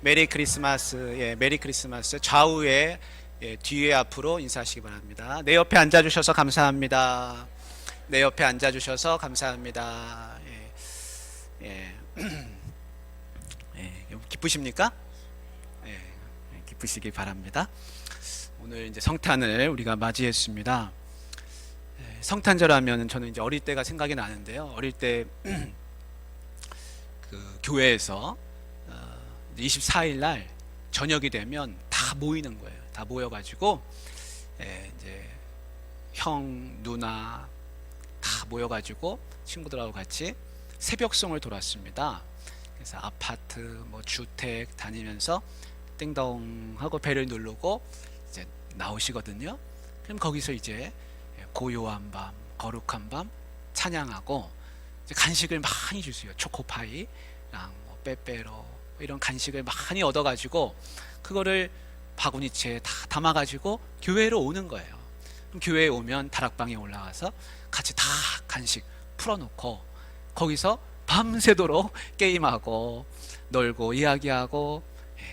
메리 크리스마스. 예, 메리 크리스마스. 좌우에 뒤에 앞으로 인사하시기 바랍니다. 내 옆에 앉아주셔서 감사합니다. 내 옆에 앉아주셔서 감사합니다. 예, 기쁘십니까? 예, 기쁘시기 바랍니다. 오늘 이제 성탄을 우리가 맞이했습니다. 성탄절 하면 저는 이제 어릴 때가 생각이 나는데요. 어릴 때 그 교회에서 24일 날 저녁이 되면 다 모이는 거예요. 다 모여가지고 이제 형, 누나 다 모여가지고 친구들하고 같이 새벽송을 돌았습니다. 그래서 아파트, 뭐 주택 다니면서 띵동 하고 벨을 누르고 이제 나오시거든요. 그럼 거기서 이제 고요한 밤, 거룩한 밤 찬양하고 이제 간식을 많이 주세요. 초코파이랑 뭐 빼빼로 이런 간식을 많이 얻어가지고 그거를 바구니채에 다 담아가지고 교회로 오는 거예요. 그럼 교회에 오면 다락방에 올라가서 같이 다 간식 풀어놓고 거기서 밤새도록 게임하고 놀고 이야기하고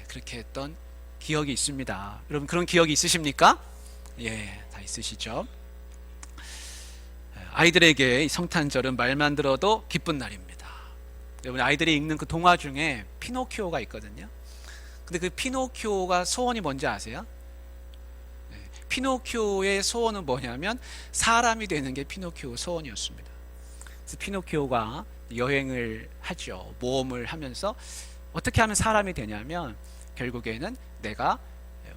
그렇게 했던 기억이 있습니다. 여러분 그런 기억이 있으십니까? 예, 다 있으시죠? 아이들에게 성탄절은 말만 들어도 기쁜 날입니다. 여러분 아이들이 읽는 그 동화 중에 피노키오가 있거든요. 근데 그 피노키오가 소원이 뭔지 아세요? 피노키오의 소원은 뭐냐면 사람이 되는 게 피노키오 소원이었습니다. 그래서 피노키오가 여행을 하죠. 모험을 하면서 어떻게 하면 사람이 되냐면 결국에는 내가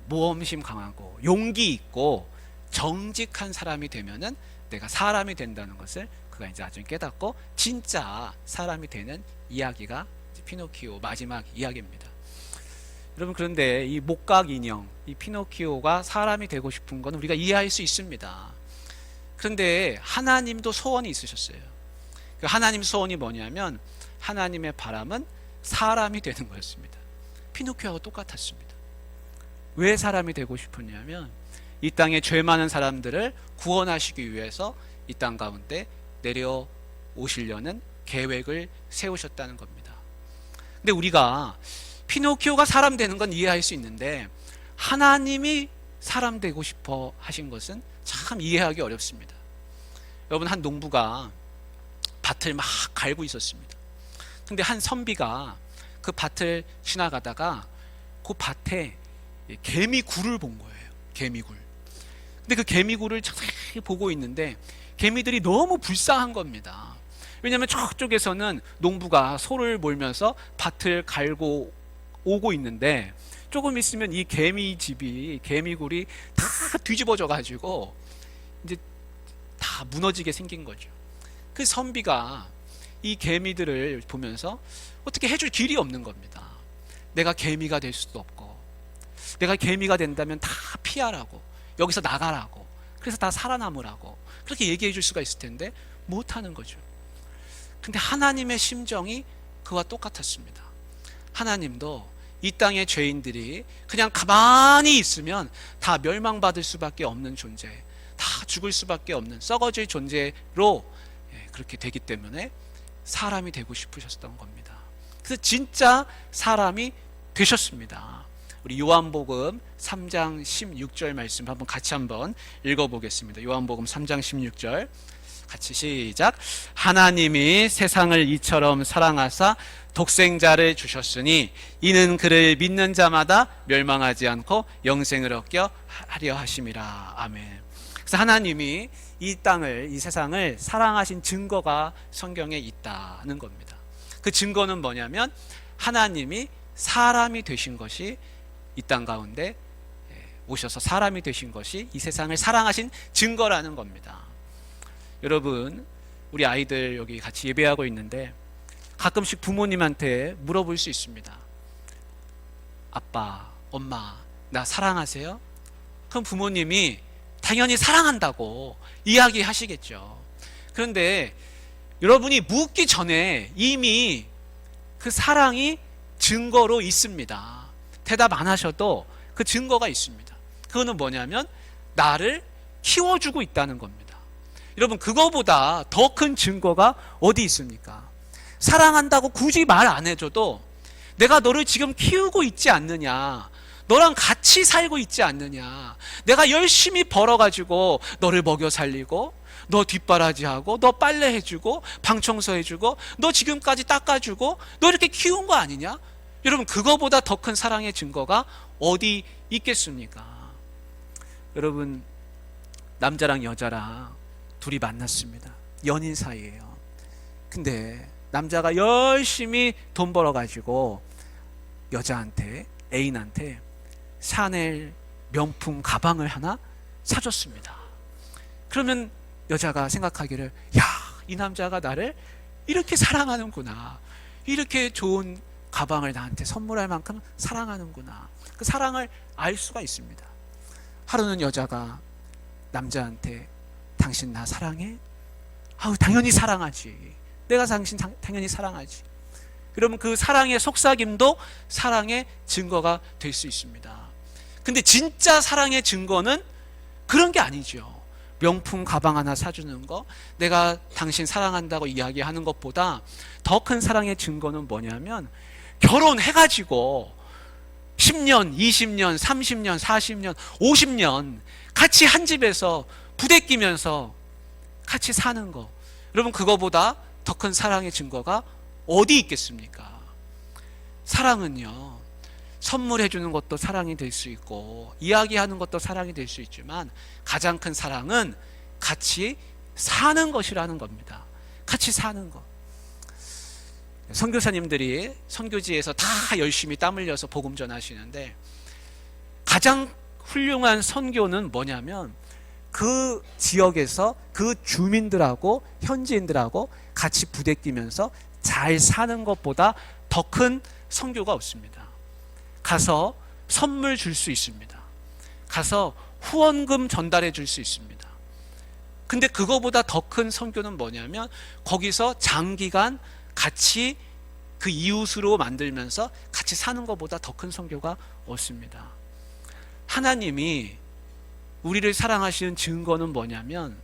모험심 강하고 용기 있고 정직한 사람이 되면은 내가 사람이 된다는 것을 그가 이제 나중에 깨닫고 진짜 사람이 되는 이야기가 피노키오 마지막 이야기입니다. 여러분 그런데 이 목각 인형, 이 피노키오가 사람이 되고 싶은 건 우리가 이해할 수 있습니다. 그런데 하나님도 소원이 있으셨어요. 그 하나님 소원이 뭐냐면 하나님의 바람은 사람이 되는 거였습니다. 피노키오하고 똑같았습니다. 왜 사람이 되고 싶었냐면 이 땅에 죄 많은 사람들을 구원하시기 위해서 이 땅 가운데 내려오시려는 계획을 세우셨다는 겁니다. 근데 우리가 피노키오가 사람 되는 건 이해할 수 있는데 하나님이 사람 되고 싶어 하신 것은 참 이해하기 어렵습니다. 여러분 한 농부가 밭을 막 갈고 있었습니다. 근데 한 선비가 그 밭을 지나가다가 그 밭에 개미굴을 본 거예요. 개미굴. 근데 그 개미굴을 자세히 보고 있는데 개미들이 너무 불쌍한 겁니다. 왜냐하면 저쪽에서는 농부가 소를 몰면서 밭을 갈고 오고 있는데 조금 있으면 이 개미집이 개미굴이 다 뒤집어져 가지고 이제 다 무너지게 생긴 거죠. 그 선비가 이 개미들을 보면서 어떻게 해줄 길이 없는 겁니다. 내가 개미가 될 수도 없고 내가 개미가 된다면 다 피하라고 여기서 나가라고 그래서 다 살아남으라고 그렇게 얘기해 줄 수가 있을 텐데 못하는 거죠. 근데 하나님의 심정이 그와 똑같았습니다. 하나님도 이 땅의 죄인들이 그냥 가만히 있으면 다 멸망받을 수밖에 없는 존재, 다 죽을 수밖에 없는 썩어질 존재로 그렇게 되기 때문에 사람이 되고 싶으셨던 겁니다. 그래서 진짜 사람이 되셨습니다. 우리 요한복음 3장 16절 말씀 같이 한번 읽어보겠습니다. 요한복음 3장 16절 같이 시작. 하나님이 세상을 이처럼 사랑하사 독생자를 주셨으니 이는 그를 믿는 자마다 멸망하지 않고 영생을 얻게 하려 하심이라. 아멘. 그래서 하나님이 이 땅을 이 세상을 사랑하신 증거가 성경에 있다는 겁니다. 그 증거는 뭐냐면 하나님이 사람이 되신 것이 이 땅 가운데 오셔서 사람이 되신 것이 이 세상을 사랑하신 증거라는 겁니다. 여러분 우리 아이들 여기 같이 예배하고 있는데 가끔씩 부모님한테 물어볼 수 있습니다. 아빠, 엄마, 나 사랑하세요? 그럼 부모님이 당연히 사랑한다고 이야기하시겠죠. 그런데 여러분이 묻기 전에 이미 그 사랑이 증거로 있습니다. 대답 안 하셔도 그 증거가 있습니다. 그거는 뭐냐면 나를 키워주고 있다는 겁니다. 여러분 그거보다 더 큰 증거가 어디 있습니까? 사랑한다고 굳이 말 안 해줘도 내가 너를 지금 키우고 있지 않느냐? 너랑 같이 살고 있지 않느냐? 내가 열심히 벌어가지고 너를 먹여 살리고, 너 뒷바라지하고, 너 빨래해주고, 방 청소해주고, 너 지금까지 닦아주고, 너 이렇게 키운 거 아니냐? 여러분, 그거보다 더 큰 사랑의 증거가 어디 있겠습니까? 여러분, 남자랑 여자랑 둘이 만났습니다. 연인 사이예요. 근데 남자가 열심히 돈 벌어가지고 여자한테, 애인한테 샤넬 명품 가방을 하나 사줬습니다. 그러면 여자가 생각하기를, 야, 이 남자가 나를 이렇게 사랑하는구나, 이렇게 좋은 가방을 나한테 선물할 만큼 사랑하는구나. 그 사랑을 알 수가 있습니다. 하루는 여자가 남자한테, 당신 나 사랑해? 아우, 당연히 사랑하지. 내가 당신 당연히 사랑하지. 그러면 그 사랑의 속삭임도 사랑의 증거가 될 수 있습니다. 근데 진짜 사랑의 증거는 그런 게 아니죠. 명품 가방 하나 사주는 거, 내가 당신 사랑한다고 이야기하는 것보다 더 큰 사랑의 증거는 뭐냐면, 결혼해가지고 10년, 20년, 30년, 40년, 50년 같이 한 집에서 부대끼면서 같이 사는 거. 여러분, 그거보다 더 큰 사랑의 증거가 어디 있겠습니까? 사랑은요, 선물해 주는 것도 사랑이 될 수 있고, 이야기하는 것도 사랑이 될 수 있지만, 가장 큰 사랑은 같이 사는 것이라는 겁니다. 같이 사는 것. 선교사님들이 선교지에서 다 열심히 땀 흘려서 복음 전하시는데, 가장 훌륭한 선교는 뭐냐면, 그 지역에서 그 주민들하고 현지인들하고 같이 부대끼면서 잘 사는 것보다 더 큰 선교가 없습니다. 가서 선물 줄 수 있습니다. 가서 후원금 전달해 줄 수 있습니다. 근데 그거보다 더 큰 선교는 뭐냐면, 거기서 장기간 같이 그 이웃으로 만들면서 같이 사는 것보다 더 큰 선교가 없습니다. 하나님이 우리를 사랑하시는 증거는 뭐냐면,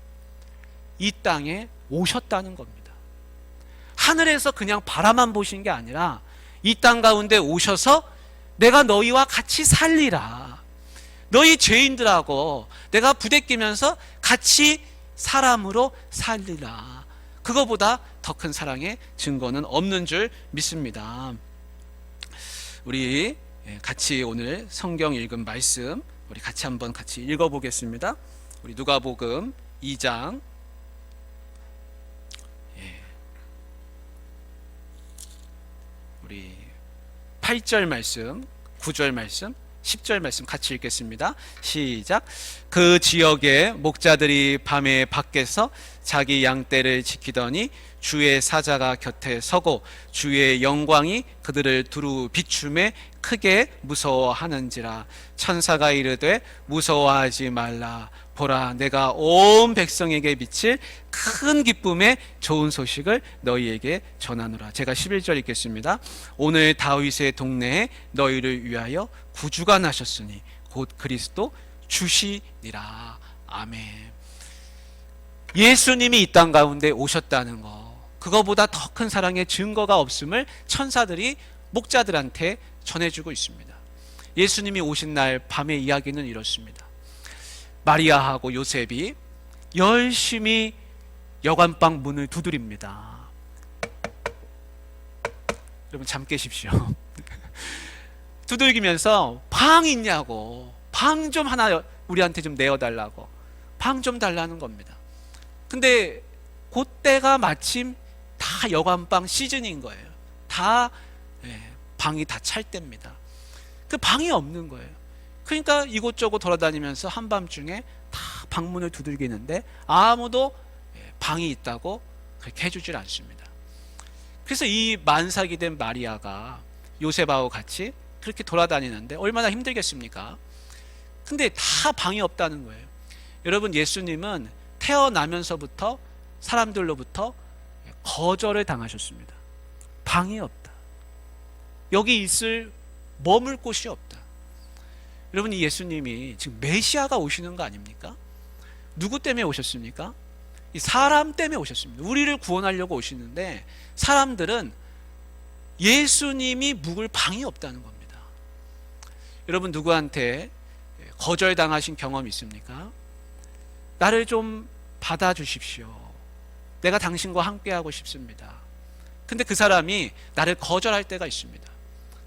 이 땅에 오셨다는 겁니다. 하늘에서 그냥 바라만 보신 게 아니라 이 땅 가운데 오셔서 내가 너희와 같이 살리라, 너희 죄인들하고 내가 부대끼면서 같이 사람으로 살리라. 그거보다 더 큰 사랑의 증거는 없는 줄 믿습니다. 우리 같이 오늘 성경 읽은 말씀 우리 같이 한번 같이 읽어보겠습니다. 우리 누가복음 2장 우리 8절 말씀, 9절 말씀, 10절 말씀 같이 읽겠습니다. 시작. 그 지역의 목자들이 밤에 밖에서 자기 양떼를 지키더니 주의 사자가 곁에 서고 주의 영광이 그들을 두루 비춤에 크게 무서워하는지라. 천사가 이르되 무서워하지 말라. 보라, 내가 온 백성에게 미칠 큰 기쁨의 좋은 소식을 너희에게 전하노라. 제가 11절 읽겠습니다. 오늘 다윗의 동네에 너희를 위하여 구주가 나셨으니 곧 그리스도 주시니라. 아멘. 예수님이 이 땅 가운데 오셨다는 거, 그거보다 더 큰 사랑의 증거가 없음을 천사들이 목자들한테 전해주고 있습니다. 예수님이 오신 날 밤의 이야기는 이렇습니다. 마리아하고 요셉이 열심히 여관방 문을 두드립니다. 여러분 잠 깨십시오. 두들기면서 방 있냐고, 방 좀 하나 우리한테 좀 내어달라고, 방 좀 달라는 겁니다. 근데 그때가 마침 다 여관방 시즌인 거예요. 다 방이 다 찰 때입니다. 그 방이 없는 거예요. 그러니까 이곳저곳 돌아다니면서 한밤중에 다 방문을 두들기는데 아무도 방이 있다고 그렇게 해주질 않습니다. 그래서 이 만삭이 된 마리아가 요셉하고 같이 그렇게 돌아다니는데 얼마나 힘들겠습니까? 근데 다 방이 없다는 거예요. 여러분, 예수님은 태어나면서부터 사람들로부터 거절을 당하셨습니다. 방이 없다. 여기 머물 곳이 없다. 여러분, 이 예수님이 지금 메시아가 오시는 거 아닙니까? 누구 때문에 오셨습니까? 이 사람 때문에 오셨습니다. 우리를 구원하려고 오시는데 사람들은 예수님이 묵을 방이 없다는 겁니다. 여러분, 누구한테 거절당하신 경험 있습니까? 나를 좀 받아주십시오. 내가 당신과 함께하고 싶습니다. 근데 그 사람이 나를 거절할 때가 있습니다.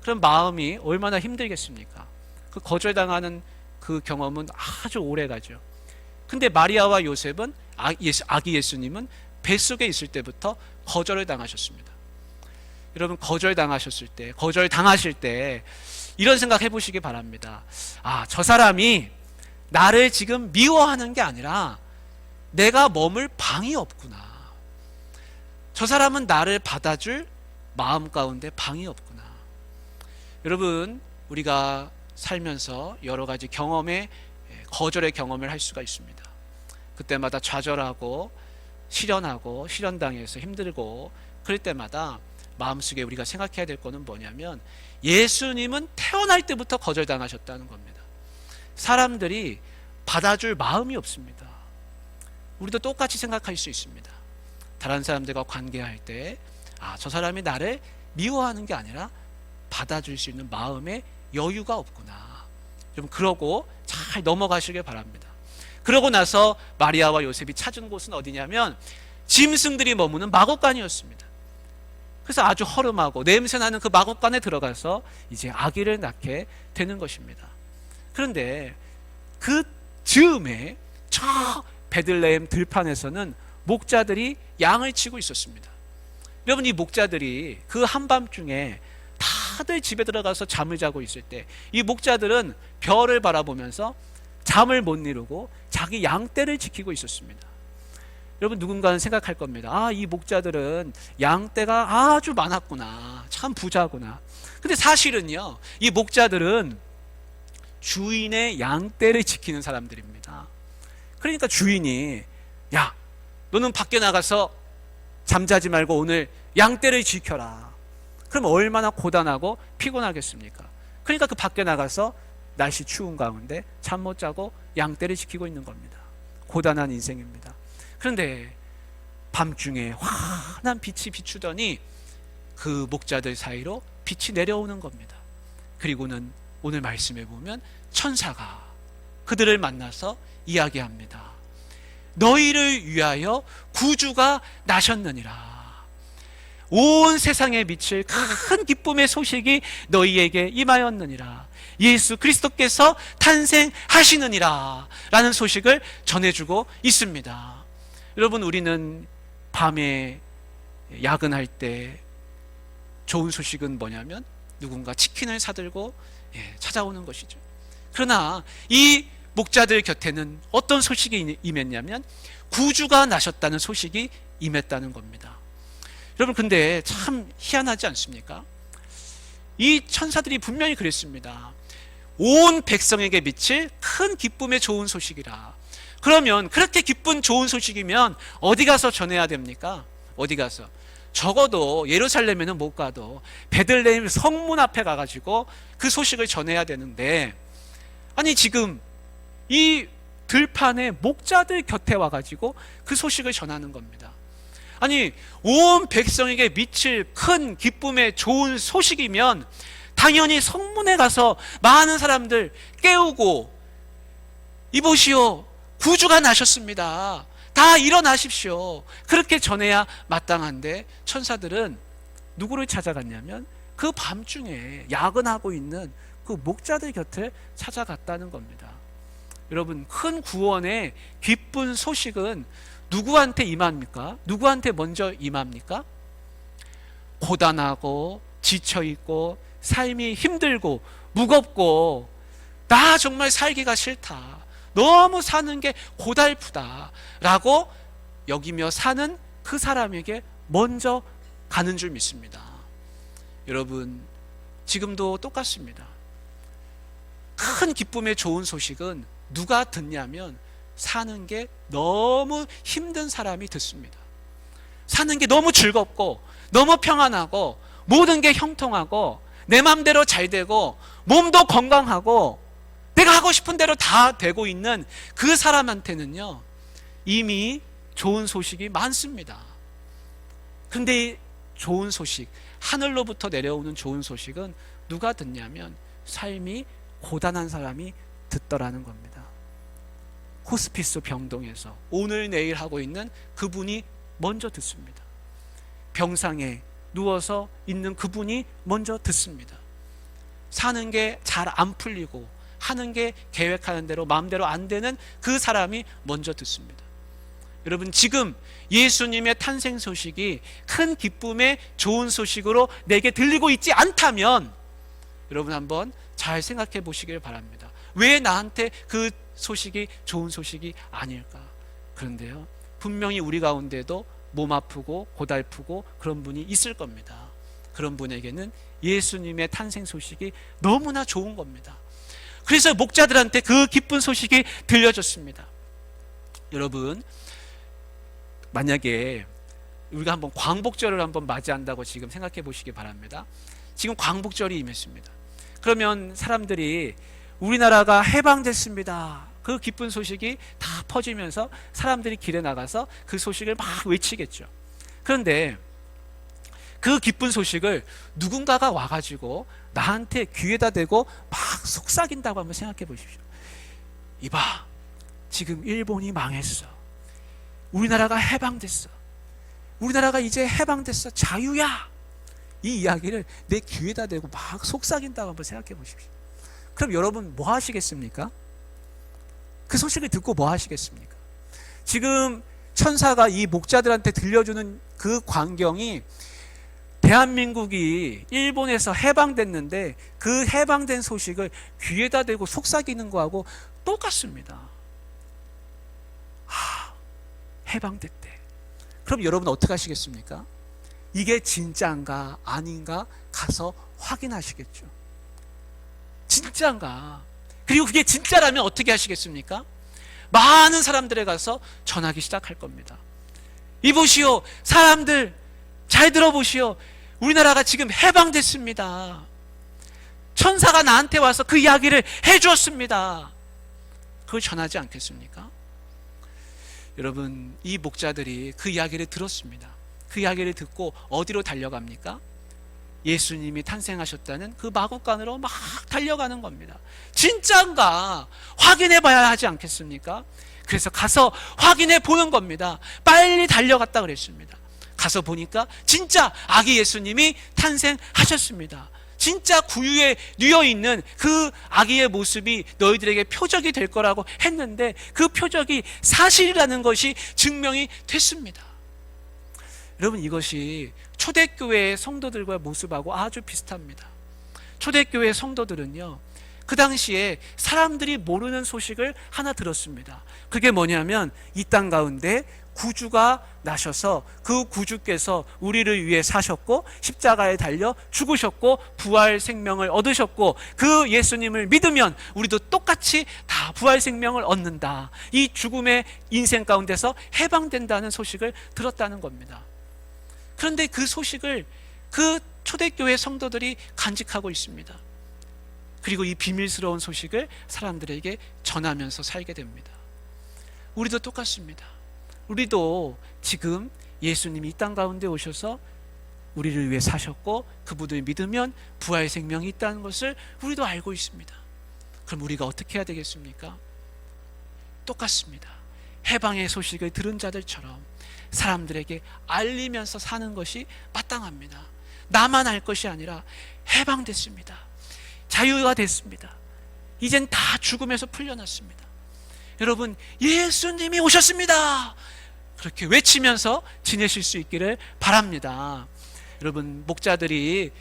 그럼 마음이 얼마나 힘들겠습니까? 그 거절당하는 그 경험은 아주 오래 가죠. 근데 마리아와 요셉은, 아기 예수님은 뱃속에 있을 때부터 거절을 당하셨습니다. 여러분, 거절당하셨을 때, 거절당하실 때 이런 생각 해보시기 바랍니다. 저 사람이 나를 지금 미워하는 게 아니라 내가 머물 방이 없구나. 저 사람은 나를 받아줄 마음 가운데 방이 없구나. 여러분, 우리가 살면서 여러 가지 거절의 경험을 할 수가 있습니다. 그때마다 좌절하고 실현하고 실현당해서 힘들고 그럴 때마다 마음속에 우리가 생각해야 될 거는 뭐냐면, 예수님은 태어날 때부터 거절당하셨다는 겁니다. 사람들이 받아줄 마음이 없습니다. 우리도 똑같이 생각할 수 있습니다. 다른 사람들과 관계할 때 저 사람이 나를 미워하는 게 아니라 받아줄 수 있는 마음의 여유가 없구나. 좀 그러고 잘 넘어가시길 바랍니다. 그러고 나서 마리아와 요셉이 찾은 곳은 어디냐면 짐승들이 머무는 마곡간이었습니다. 그래서 아주 허름하고 냄새나는 그 마곡간에 들어가서 이제 아기를 낳게 되는 것입니다. 그런데 그 즈음에 저 베들레헴 들판에서는 목자들이 양을 치고 있었습니다. 여러분, 이 목자들이 그 한밤중에 다들 집에 들어가서 잠을 자고 있을 때 이 목자들은 별을 바라보면서 잠을 못 이루고 자기 양떼를 지키고 있었습니다. 여러분, 누군가는 생각할 겁니다. 이 목자들은 양떼가 아주 많았구나. 참 부자구나. 근데 사실은요, 이 목자들은 주인의 양떼를 지키는 사람들입니다. 그러니까 주인이, 야, 너는 밖에 나가서 잠자지 말고 오늘 양떼를 지켜라. 그럼 얼마나 고단하고 피곤하겠습니까? 그러니까 그 밖에 나가서 날씨 추운 가운데 잠 못 자고 양떼를 지키고 있는 겁니다. 고단한 인생입니다. 그런데 밤중에 환한 빛이 비추더니 그 목자들 사이로 빛이 내려오는 겁니다. 그리고는 오늘 말씀에 보면 천사가 그들을 만나서 이야기합니다. 너희를 위하여 구주가 나셨느니라. 온 세상에 미칠 큰 기쁨의 소식이 너희에게 임하였느니라. 예수 그리스도께서 탄생하시느니라 라는 소식을 전해주고 있습니다. 여러분, 우리는 밤에 야근할 때 좋은 소식은 뭐냐면 누군가 치킨을 사들고 찾아오는 것이죠. 그러나 이 목자들 곁에는 어떤 소식이 임했냐면 구주가 나셨다는 소식이 임했다는 겁니다. 여러분, 근데 참 희한하지 않습니까? 이 천사들이 분명히 그랬습니다. 온 백성에게 미칠 큰 기쁨의 좋은 소식이라. 그러면 그렇게 기쁜 좋은 소식이면 어디 가서 전해야 됩니까? 어디 가서? 적어도 예루살렘에는 못 가도 베들레헴 성문 앞에 가가지고 그 소식을 전해야 되는데, 아니 지금 이 들판에 목자들 곁에 와가지고 그 소식을 전하는 겁니다. 아니, 온 백성에게 미칠 큰 기쁨의 좋은 소식이면 당연히 성문에 가서 많은 사람들 깨우고, 이보시오, 구주가 나셨습니다. 다 일어나십시오. 그렇게 전해야 마땅한데 천사들은 누구를 찾아갔냐면 그 밤중에 야근하고 있는 그 목자들 곁을 찾아갔다는 겁니다. 여러분, 큰 구원의 기쁜 소식은 누구한테 임합니까? 누구한테 먼저 임합니까? 고단하고 지쳐있고 삶이 힘들고 무겁고 나 정말 살기가 싫다, 너무 사는 게 고달프다 라고 여기며 사는 그 사람에게 먼저 가는 줄 믿습니다. 여러분, 지금도 똑같습니다. 큰 기쁨의 좋은 소식은 누가 듣냐면 사는 게 너무 힘든 사람이 듣습니다. 사는 게 너무 즐겁고 너무 평안하고 모든 게 형통하고 내 맘대로 잘 되고 몸도 건강하고 내가 하고 싶은 대로 다 되고 있는 그 사람한테는요, 이미 좋은 소식이 많습니다. 근데 좋은 소식, 하늘로부터 내려오는 좋은 소식은 누가 듣냐면 삶이 고단한 사람이 듣더라는 겁니다. 호스피스 병동에서 오늘 내일 하고 있는 그분이 먼저 듣습니다. 병상에 누워서 있는 그분이 먼저 듣습니다. 사는 게 잘 안 풀리고 하는 게 계획하는 대로 마음대로 안 되는 그 사람이 먼저 듣습니다. 여러분, 지금 예수님의 탄생 소식이 큰 기쁨의 좋은 소식으로 내게 들리고 있지 않다면 여러분 한번 잘 생각해 보시길 바랍니다. 왜 나한테 그 소식이 좋은 소식이 아닐까? 그런데요, 분명히 우리 가운데도 몸 아프고 고달프고 그런 분이 있을 겁니다. 그런 분에게는 예수님의 탄생 소식이 너무나 좋은 겁니다. 그래서 목자들한테 그 기쁜 소식이 들려졌습니다. 여러분, 만약에 우리가 한번 광복절을 한번 맞이한다고 지금 생각해 보시기 바랍니다. 지금 광복절이 임했습니다. 그러면 사람들이 우리나라가 해방됐습니다, 그 기쁜 소식이 다 퍼지면서 사람들이 길에 나가서 그 소식을 막 외치겠죠. 그런데 그 기쁜 소식을 누군가가 와가지고 나한테 귀에다 대고 막 속삭인다고 한번 생각해 보십시오. 이봐, 지금 일본이 망했어. 우리나라가 해방됐어. 우리나라가 이제 해방됐어. 자유야. 이 이야기를 내 귀에다 대고 막 속삭인다고 한번 생각해 보십시오. 그럼 여러분 뭐 하시겠습니까? 그 소식을 듣고 뭐 하시겠습니까? 지금 천사가 이 목자들한테 들려주는 그 광경이 대한민국이 일본에서 해방됐는데 그 해방된 소식을 귀에다 대고 속삭이는 거하고 똑같습니다. 해방됐대. 그럼 여러분 어떻게 하시겠습니까? 이게 진짜인가 아닌가 가서 확인하시겠죠. 진짜인가? 그리고 그게 진짜라면 어떻게 하시겠습니까? 많은 사람들에 가서 전하기 시작할 겁니다. 이보시오, 사람들 잘 들어보시오. 우리나라가 지금 해방됐습니다. 천사가 나한테 와서 그 이야기를 해주었습니다. 그걸 전하지 않겠습니까? 여러분, 이 목자들이 그 이야기를 들었습니다. 그 이야기를 듣고 어디로 달려갑니까? 예수님이 탄생하셨다는 그 마국간으로 막 달려가는 겁니다. 진짜인가 확인해 봐야 하지 않겠습니까? 그래서 가서 확인해 보는 겁니다. 빨리 달려갔다 그랬습니다. 가서 보니까 진짜 아기 예수님이 탄생하셨습니다. 진짜 구유에 누워있는 그 아기의 모습이 너희들에게 표적이 될 거라고 했는데 그 표적이 사실이라는 것이 증명이 됐습니다. 여러분, 이것이 초대교회의 성도들과의 모습하고 아주 비슷합니다. 초대교회 성도들은요, 그 당시에 사람들이 모르는 소식을 하나 들었습니다. 그게 뭐냐면 이 땅 가운데 구주가 나셔서 그 구주께서 우리를 위해 사셨고 십자가에 달려 죽으셨고 부활 생명을 얻으셨고 그 예수님을 믿으면 우리도 똑같이 다 부활 생명을 얻는다. 이 죽음의 인생 가운데서 해방된다는 소식을 들었다는 겁니다. 그런데 그 소식을 그 초대교회 성도들이 간직하고 있습니다. 그리고 이 비밀스러운 소식을 사람들에게 전하면서 살게 됩니다. 우리도 똑같습니다. 우리도 지금 예수님이 이 땅 가운데 오셔서 우리를 위해 사셨고 그분을 믿으면 부활 생명이 있다는 것을 우리도 알고 있습니다. 그럼 우리가 어떻게 해야 되겠습니까? 똑같습니다. 해방의 소식을 들은 자들처럼 사람들에게 알리면서 사는 것이 마땅합니다. 나만 알 것이 아니라 해방됐습니다. 자유가 됐습니다. 이젠 다 죽음에서 풀려났습니다. 여러분, 예수님이 오셨습니다. 그렇게 외치면서 지내실 수 있기를 바랍니다. 여러분, 목자들이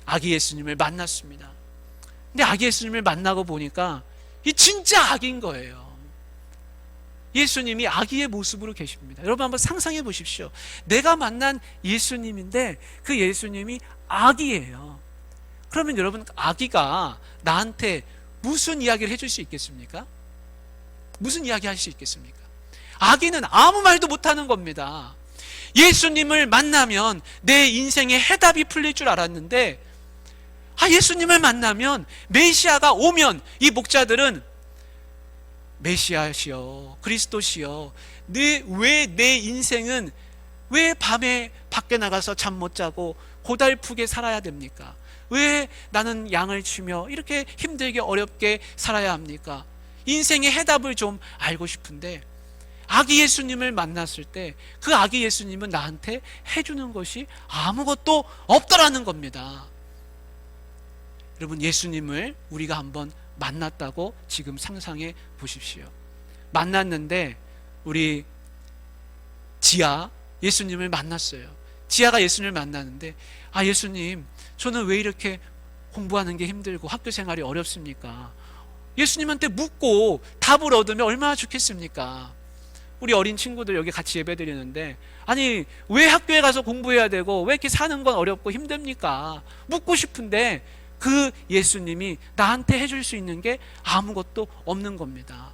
아기 예수님을 만났습니다. 근데 아기 예수님을 만나고 보니까 이 진짜 아기인 거예요. 예수님이 아기의 모습으로 계십니다. 여러분 한번 상상해 보십시오. 내가 만난 예수님인데 그 예수님이 아기예요. 그러면 여러분, 아기가 나한테 무슨 이야기를 해줄 수 있겠습니까? 무슨 이야기 할 수 있겠습니까? 아기는 아무 말도 못하는 겁니다. 예수님을 만나면 내 인생의 해답이 풀릴 줄 알았는데 예수님을 만나면 메시아가 오면 이 목자들은 메시아시여 그리스도시여 왜 내 인생은 왜 밤에 밖에 나가서 잠 못 자고 고달프게 살아야 됩니까? 왜 나는 양을 치며 이렇게 힘들게 어렵게 살아야 합니까? 인생의 해답을 좀 알고 싶은데 아기 예수님을 만났을 때 그 아기 예수님은 나한테 해주는 것이 아무것도 없더라는 겁니다. 여러분, 예수님을 우리가 한번 만났다고 지금 상상해 보십시오. 만났는데 우리 지아 예수님을 만났어요. 지아가 예수님을 만나는데, 아, 예수님, 저는 왜 이렇게 공부하는 게 힘들고 학교 생활이 어렵습니까? 예수님한테 묻고 답을 얻으면 얼마나 좋겠습니까? 우리 어린 친구들 여기 같이 예배 드리는데, 아니, 왜 학교에 가서 공부해야 되고 왜 이렇게 사는 건 어렵고 힘듭니까? 묻고 싶은데 그 예수님이 나한테 해줄 수 있는 게 아무것도 없는 겁니다.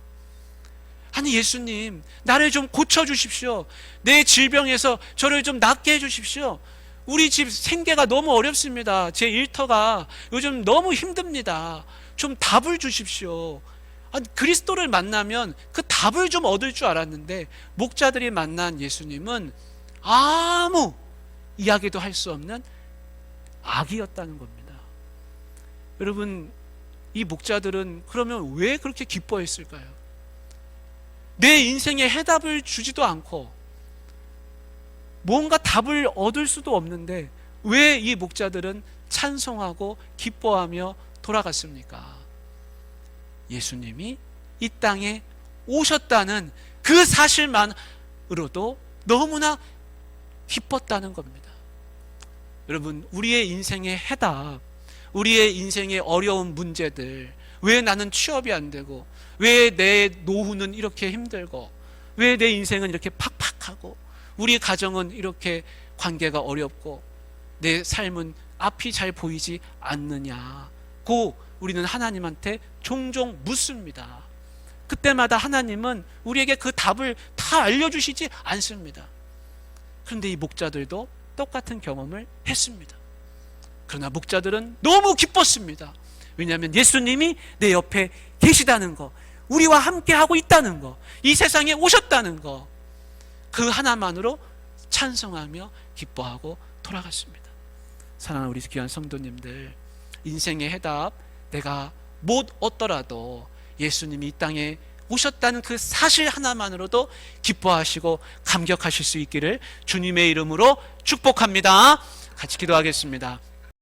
아니, 예수님, 나를 좀 고쳐주십시오. 내 질병에서 저를 좀 낫게 해주십시오. 우리 집 생계가 너무 어렵습니다. 제 일터가 요즘 너무 힘듭니다. 좀 답을 주십시오. 아니, 그리스도를 만나면 그 답을 좀 얻을 줄 알았는데 목자들이 만난 예수님은 아무 이야기도 할 수 없는 악이었다는 겁니다. 여러분, 이 목자들은 그러면 왜 그렇게 기뻐했을까요? 내 인생에 해답을 주지도 않고 뭔가 답을 얻을 수도 없는데 왜 이 목자들은 찬송하고 기뻐하며 돌아갔습니까? 예수님이 이 땅에 오셨다는 그 사실만으로도 너무나 기뻤다는 겁니다. 여러분, 우리의 인생의 해답, 우리의 인생의 어려운 문제들, 왜 나는 취업이 안 되고, 왜 내 노후는 이렇게 힘들고, 왜 내 인생은 이렇게 팍팍하고, 우리 가정은 이렇게 관계가 어렵고, 내 삶은 앞이 잘 보이지 않느냐고 우리는 하나님한테 종종 묻습니다. 그때마다 하나님은 우리에게 그 답을 다 알려주시지 않습니다. 그런데 이 목자들도 똑같은 경험을 했습니다. 그러나 목자들은 너무 기뻤습니다. 왜냐하면 예수님이 내 옆에 계시다는 거, 우리와 함께 하고 있다는 거, 이 세상에 오셨다는 거, 그 하나만으로 찬송하며 기뻐하고 돌아갔습니다. 사랑하는 우리 귀한 성도님들, 인생의 해답 내가 못 얻더라도 예수님이 이 땅에 오셨다는 그 사실 하나만으로도 기뻐하시고 감격하실 수 있기를 주님의 이름으로 축복합니다. 같이 기도하겠습니다.